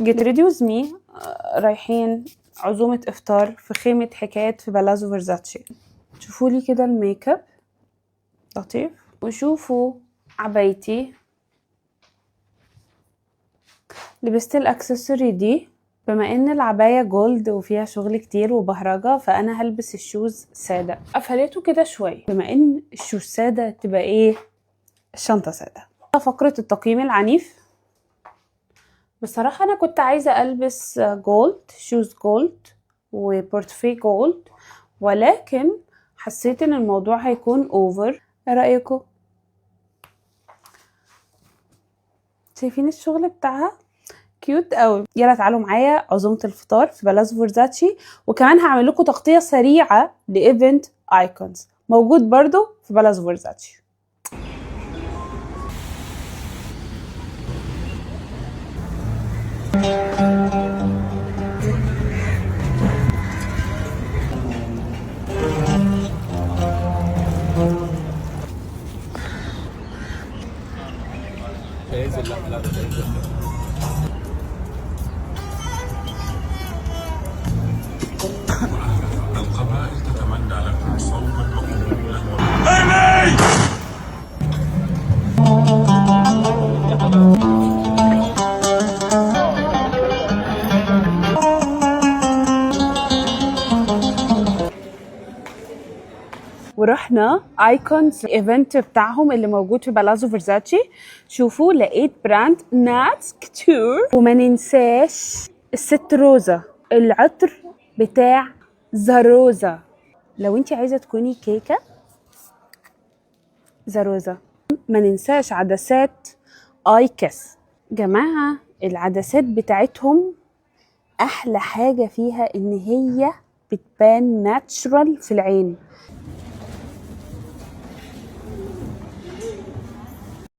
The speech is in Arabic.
get ready with me. رايحين عزومة افطار في خيمة حكايات في بالازو فيرزاتشي. شوفوا لي كده الميك اب لطيف، وشوفوا عبايتي. لبست الاكسسوري دي، بما ان العباية جولد وفيها شغل كتير وبهرجة، فانا هلبس الشوز سادة. قفلته كده شوية، بما ان الشوز سادة تبقى ايه الشنطة سادة. فقرة التقييم العنيف. بصراحة انا كنت عايزة البس جولد، شوز جولد وبورتفيه جولد، ولكن حسيت ان الموضوع هيكون اوفر. ايه رأيكم؟ شايفين الشغل بتاعها كيوت قوي. يلا تعالوا معايا عزومة الفطار في بالازو فيرزاتشي، وكمان هعمل لكم تغطية سريعة لايفنت ايكونز موجود برضو في بالازو فيرزاتشي. القبائل تتمنى لكم صوتا مقبولا ورحنا ايكونز ايفنت بتاعهم اللي موجود في بالازو فيرزاتشي. شوفوا لقيت براند ناتس كتور، وما ننساش الست روزا، العطر بتاع زاروزا. لو انت عايزه تكوني كيكه زاروزا. ما ننساش عدسات ايكس. جماعه العدسات بتاعتهم احلى حاجه فيها ان هي بتبان ناتشرال في العين.